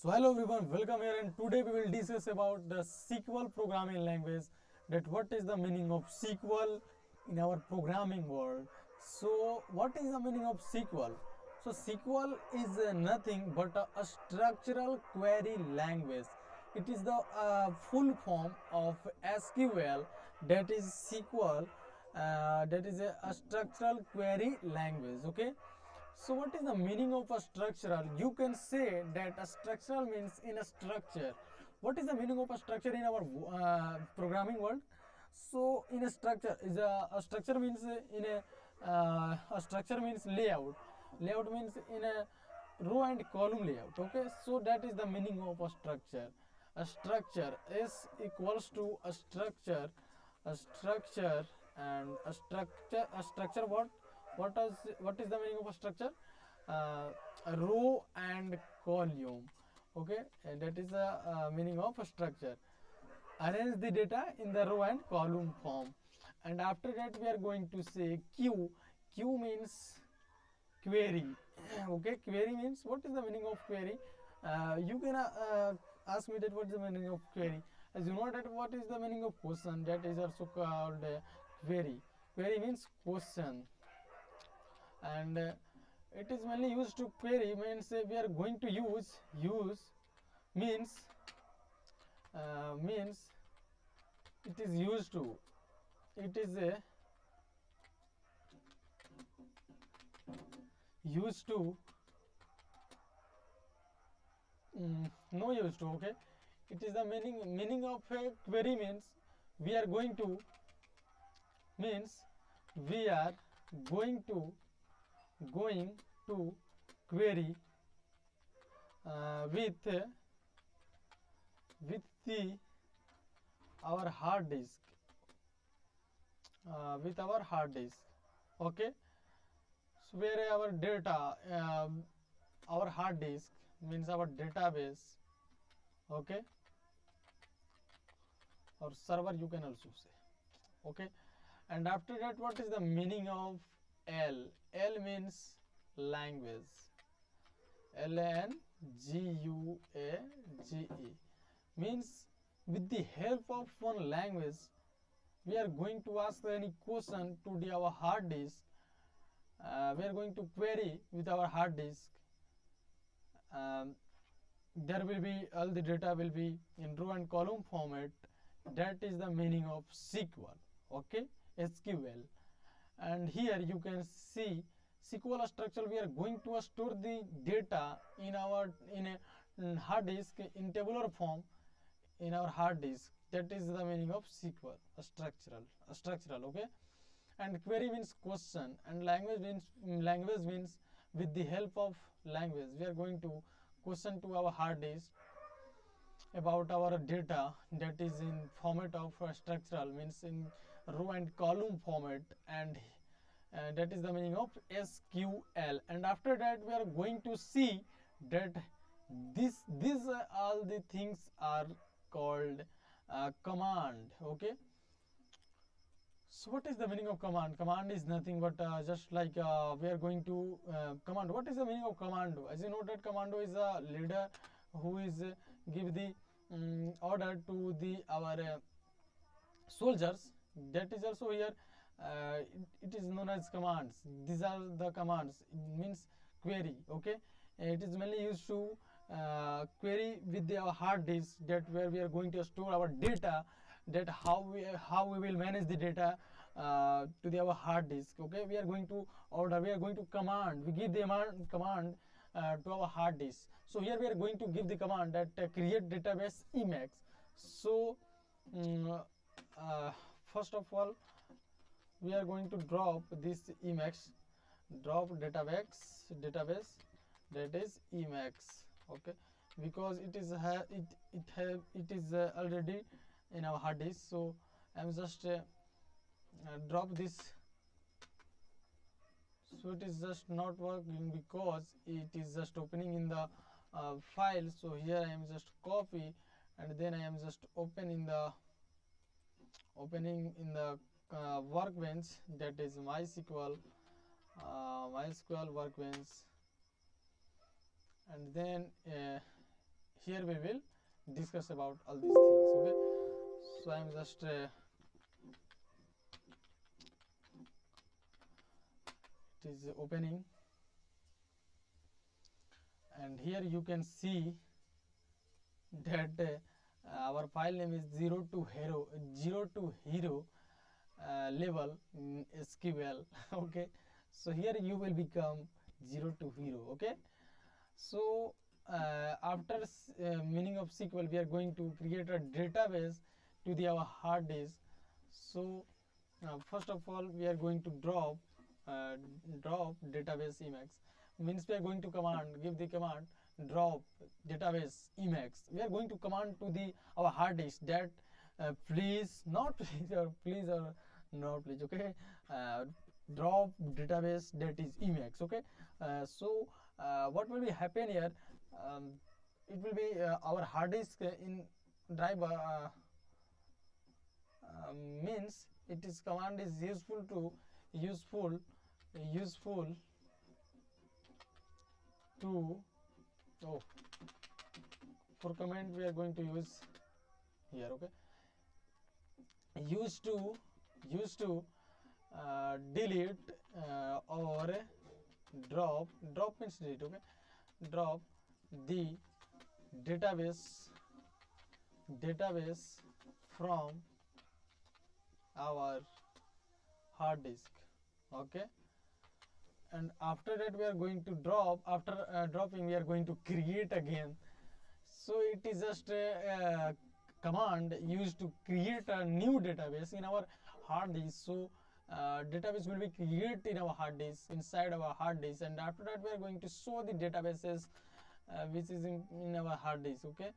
So hello everyone, welcome here, and today we will discuss about the SQL programming language, that what is the meaning of SQL in our programming world. So what is the meaning of SQL? So SQL is nothing but a structural query language. It is the full form of SQL, that is SQL, that is a structural query language. Okay, so what is the meaning of a structural? You can say that a structural means in a structure. What is the meaning of a structure in our programming world? So in a structure is a structure means in a structure means layout. Layout means in a row and column layout. Okay, so that is the meaning of a structure. A structure is equals to a structure, and a structure what is the meaning of a structure? A row and column. Okay, and that is the meaning of a structure. Arrange the data in the row and column form. And after that we are going to say q means query. Okay, query means, what is the meaning of query? You can ask me that what is the meaning of query. As you know that what is the meaning of question, that is also called query. Query means question. And it is mainly used to query means we are going to use means means it is used to, it is a used to, no used to. Okay, it is the meaning of a query means we are going to, means we are going to going to query with the our hard disk, with our hard disk. Okay, so where our data, our hard disk means our database. Okay, or server you can also say. Okay, and after that what is the meaning of L means language. language means with the help of one language we are going to ask any question to our hard disk. We are going to query with our hard disk. um, there will be all the data will be in row and column format. That is the meaning of SQL. Okay, SQL. And here you can see SQL structure. We are going to store the data in our hard disk in tabular form in our hard disk. That is the meaning of SQL, a structural. Okay, and query means question, and language means with the help of language we are going to question to our hard disk about our data, that is in format of structural means in row and column format. And that is the meaning of SQL. And after that we are going to see that these all the things are called command. Okay, so what is the meaning of command? Command is nothing but just like we are going to command. What is the meaning of commando? As you know that commando is a leader who is give the order to the our soldiers. That is also here, it is known as commands. These are the commands. It means query. Okay, it is mainly used to query with our hard disk, that where we are going to store our data, that how we will manage the data to our hard disk. Okay, we are going to order, we are going to command, we give the command to our hard disk. So here we are going to give the command that create database Emacs. So um, first of all we are going to drop this Emacs, drop database that is Emacs. Okay, because it is it is already in our hard disk. So I'm just drop this. So it is just not working because it is just opening in the file. So here I am just copy, and then I am just opening in the workbench, that is MySQL workbench. And then here we will discuss about all these things. Okay, so I am just it is opening, and here you can see that our file name is 0 to hero level SQL. Okay, so here you will become 0 to hero. Okay, so after meaning of SQL, we are going to create a database to the our hard disk. So first of all, we are going to uh, drop database Emacs. Means we are going to give the command drop database Emacs. We are going to command to the our hard disk that please not please or please or not please. Okay, uh, drop database that is Emacs. Okay, so what will be happen here? Um, it will be our hard disk in drive. Means it is command is useful useful to oh for command we are going to use here. Okay, used to delete or drop means delete. Okay, drop the database from our hard disk. Okay, and after that we are going to drop. After dropping, we are going to create again. So it is just a command used to create a new database in our hard disk. So database will be created in our hard disk, inside our hard disk, and after that we are going to show the databases which is in our hard disk. Okay,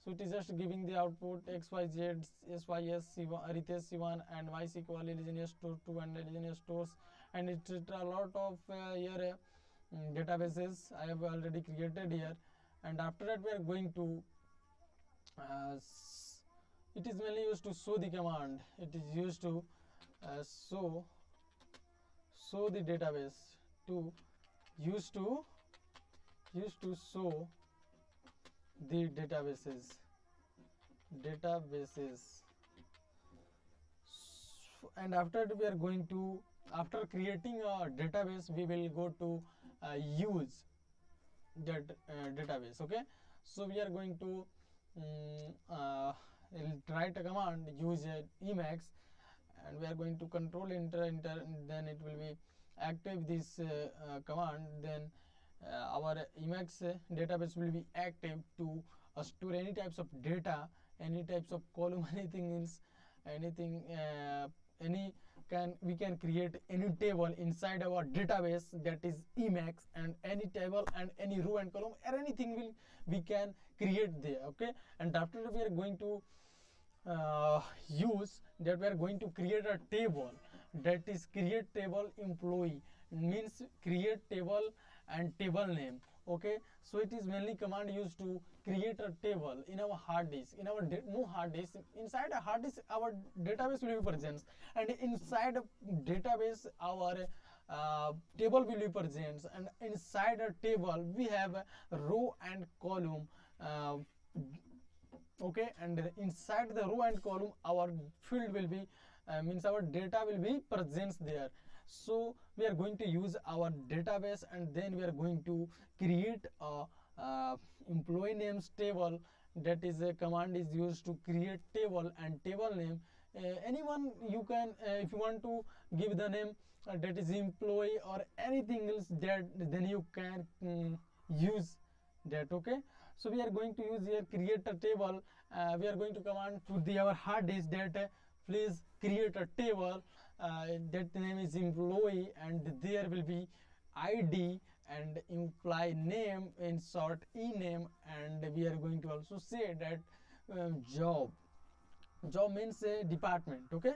so it is just giving the output XYZ, SYS, C1, Ritesh C1, and MySQL, Legionnaires Store 2 and Legionnaires Stores, and it's a lot of here databases I have already created here. And after that we are going to it is mainly used to show the command. It is used to show the database to used to show the databases. And after that we are going to, after creating a database, we will go to use that database. Okay, so we are going to write a command use Emacs, and we are going to control enter, then it will be active this command. Then our Emacs database will be active to store any types of data, any types of column, anything is anything any can we can create any table inside our database, that is Emacs, and any table and any row and column or anything will we can create there. Okay, and after that we are going to use that we are going to create a table, that is create table employee, means create table and table name. Okay, so it is mainly command used to create a table in our hard disk, in our no hard disk, inside a hard disk our database will be present, and inside a database our table will be present, and inside a table we have a row and column. Okay, and inside the row and column our field will be means our data will be present there. So we are going to use our database, and then we are going to create a employee names table. That is a command is used to create table and table name. Anyone you can if you want to give the name that is employee or anything else, that then you can use that. Okay, so we are going to use here create a table. We are going to command to the our hard disk that please create a table that name is employee, and there will be ID and imply name, in short e name, and we are going to also say that job means a department. Okay,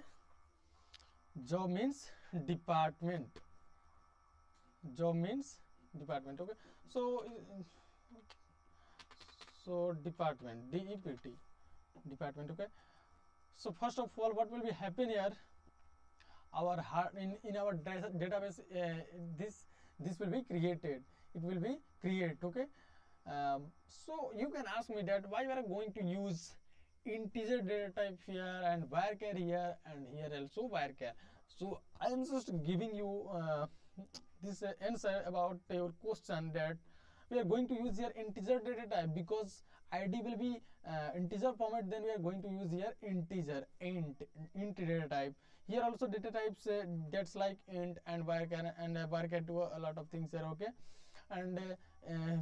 job means department, okay. So department, DEPT, department. Okay, so first of all what will be happen here, our in our database this will be created, it will be create. Okay, So you can ask me that why we are going to use integer data type here and varchar here and here also varchar. So I am just giving you this answer about your question, that we are going to use here integer data type because id will be integer format, then we are going to use here integer int data type. Here also data types that's like int and varchar, and varchar to a lot of things here, okay. And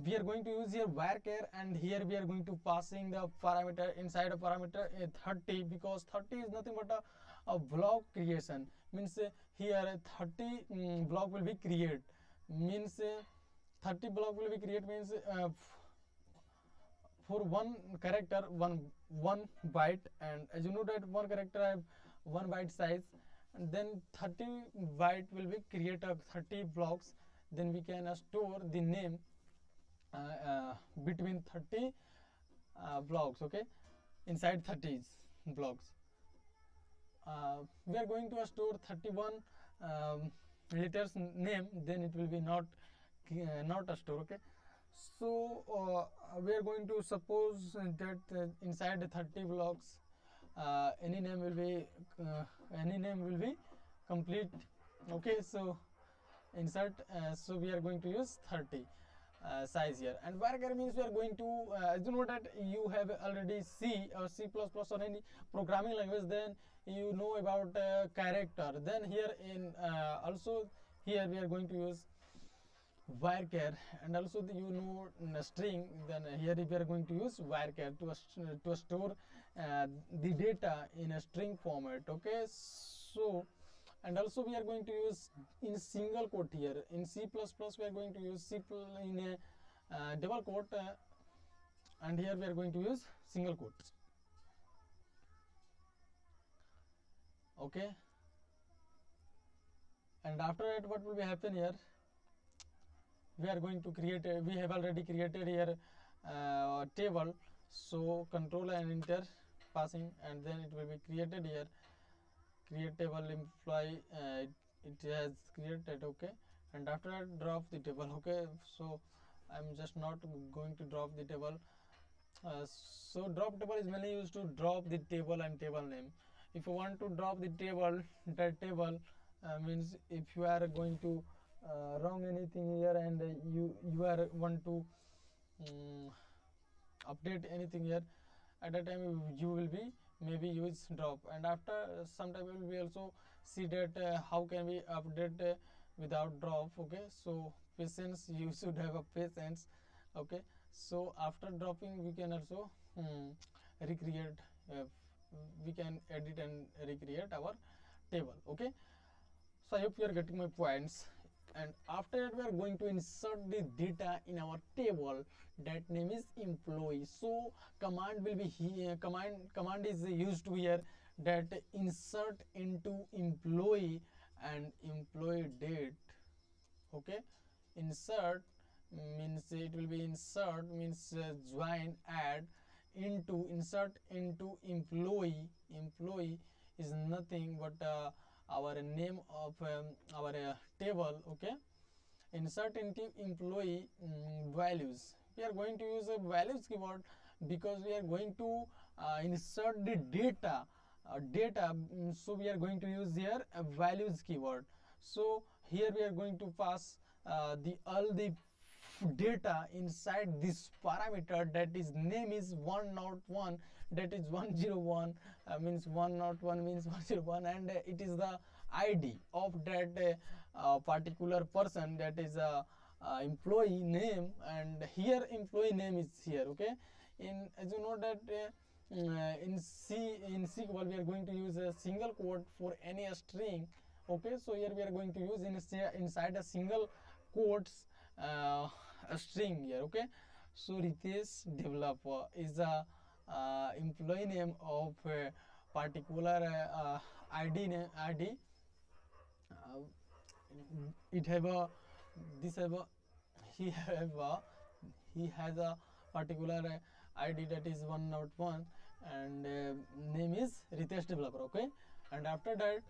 we are going to use here varchar, and here we are going to passing the parameter inside a parameter 30, because 30 is nothing but a block creation. Means here 30 block will be create, means 30 block will be create, means for one character one byte, and as you know that one character have 1 byte size, and then 30 byte will be create a 30 blocks, then we can store the name between 30 blocks, okay, inside 30 blocks. We are going to store 31 letters name, then it will be not a store, okay. So we are going to suppose that inside the 30 blocks any name will be complete, okay. So insert so we are going to use 30 size here. And varchar means we are going to as you know that you have already C or C++ or any programming language, then you know about character, then here in also here we are going to use varchar, and also you know string, then here we are going to use varchar to store the data in a string format, okay. So and also we are going to use in single quote here. In C++ we are going to use in a double quote, and here we are going to use single quotes, okay. And after that what will be happen here, we are going to create we have already created here table, so control and enter passing, and then it will be created here create table employee, it has created, okay. And after that drop the table, okay. So I'm just not going to drop the table. So drop table is mainly used to drop the table and table name. If you want to drop the table, that table means if you are going to wrong anything here, and you are want to update anything here, at that time you will be maybe use drop. And after some time we will be also see that how can we update without drop, okay. So patience, you should have a patience, okay. So after dropping we can also recreate we can edit and recreate our table, okay. So I hope you are getting my points. And after that we are going to insert the data in our table, that name is employee. So command will be here, command is used here, that insert into employee and employee date, okay. Insert means it will be insert means join add into, insert into employee is nothing but our name of our table, okay. Insert into employee values, we are going to use a values keyword because we are going to insert the data, so we are going to use here a values keyword. So here we are going to pass the all the data inside this parameter, that is name is 101, that is 101 means 101 means 101, and it is the id of that particular person, that is employee name, and here employee name is here, okay. In as you know that in SQL we are going to use a single quote for any string, okay. So here we are going to use inside a single quotes a string here, okay. So Ritesh developer is a employee name of a particular id it have a this have a he have a he has a particular id, that is 101, and name is Ritesh developer, okay. And after that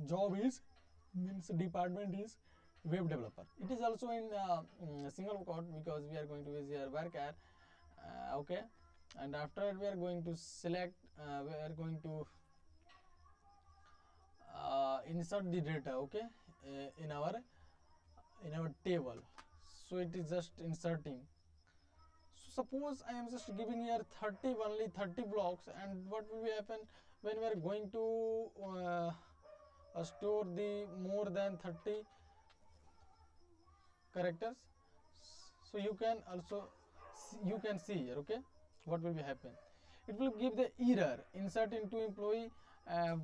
job is means department is web developer. It is also in single quote because we are going to use here varchar. Okay, and after that we are going to select, we are going to insert the data, okay, in our table. So it is just inserting. So suppose I am just giving here 30, only 30 blocks, and what will be happen when we are going to store the more than 30 characters? So you can also you can see here, okay, what will be happen. It will give the error insert into employee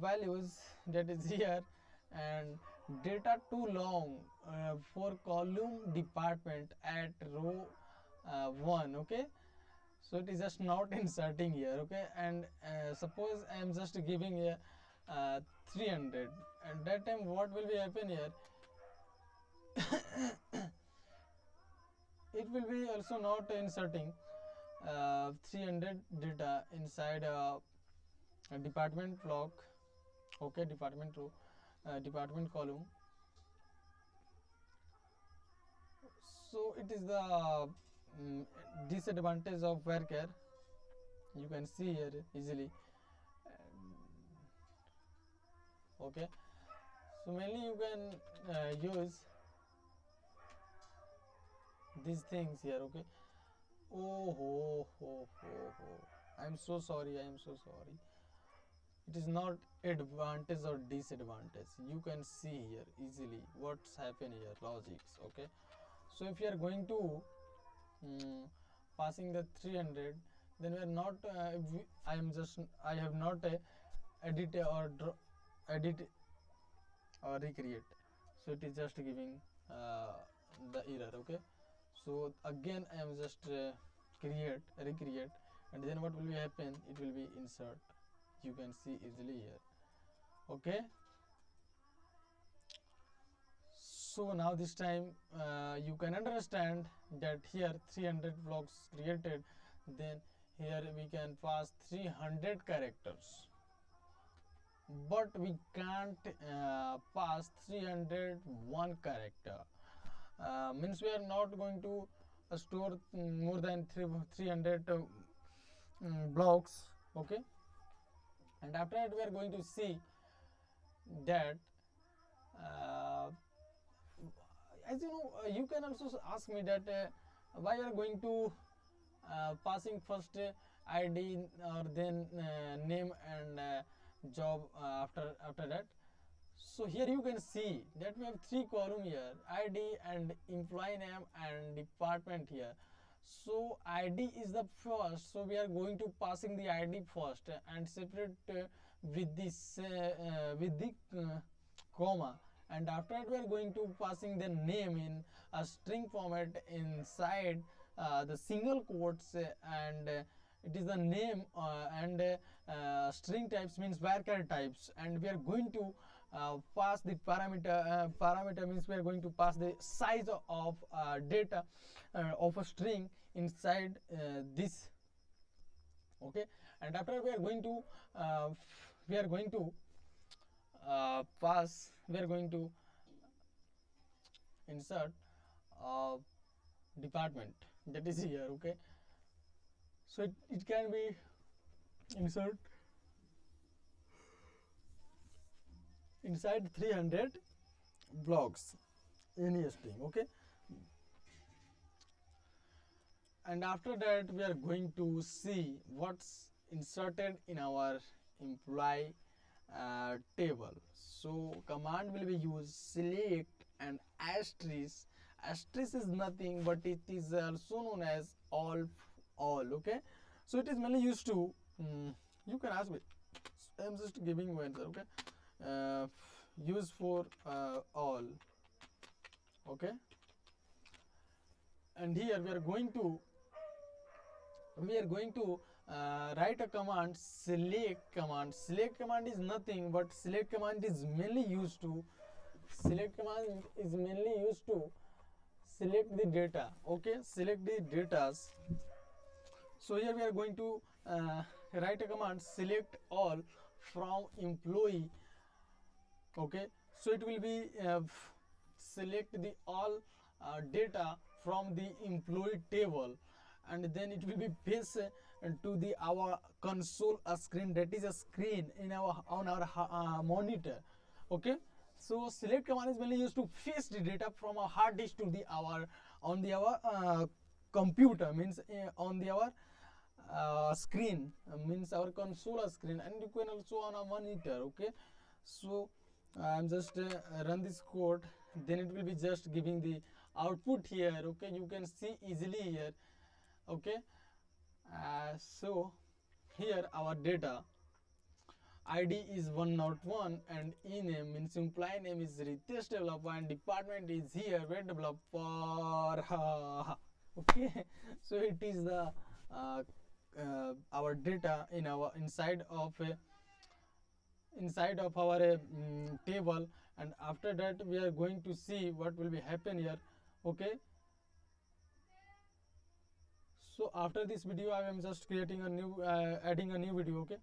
values, that is here, and data too long for column department at row 1, okay. So it is just not inserting here, okay. And suppose I am just giving here 300, and that time what will be happen here? It will be also not inserting 300 data inside a department block, okay, department row, department column. So it is the disadvantage of varchar. You can see here easily. Okay, so mainly you can use these things here, okay. I'm so sorry, I am so sorry. It is not advantage or disadvantage. You can see here easily what's happening here, logics, okay. So if you are going to passing the 300, then we are not I have not edit or edit or recreate, so it is just giving the error, okay. So again I am just recreate, and then what will be happen? It will be insert. You can see easily here, okay. So now this time you can understand that here 300 blocks created, then here we can pass 300 characters, but we can't pass 301 character. Means we are not going to store more than 300 blocks, okay. And after that we are going to see that as you know, you can also ask me that why you are going to passing first id or then name and job after that. So here you can see that we have 3 column here, id and employee name and department here. So id is the first, so we are going to passing the id first and separate with this with the comma, and after that we are going to passing the name in a string format inside the single quotes, and it is the name and string types means varchar types, and we are going to pass the parameter means we are going to pass the size of data of a string inside this, okay. And after we are going to we are going to insert department, that is here, okay. So it can be insert inside 300 blocks any string, okay. And after that we are going to see what's inserted in our employee table. So command will be used select and asterisk. Asterisk is nothing but it is also known as all, okay. So it is mainly used to you can ask me, I am just giving you answer, okay. Use for all, okay. And here we are going to write a command, select command. Select command is nothing but select command is mainly used to select the data, okay. Select the data. So here we are going to write a command select all from employee, okay. So it will be select the all data from the employee table, and then it will be pasted to the our console screen, that is a screen in our on our monitor. Okay, so select command is mainly used to fetch the data from a hard disk to the our on the our computer, means on the our screen, means our console screen, and you can also on a monitor. Okay, so I'm just run this code, then it will be just giving the output here. Okay, you can see easily here. Okay, so here our data ID is 101 and ename means employee name is Ritesh developer and department is here web developer. Okay, so it is the our data in our inside of our table, and after that we are going to see what will be happen here. Okay, so after this video I am just creating a new adding a new video. Okay,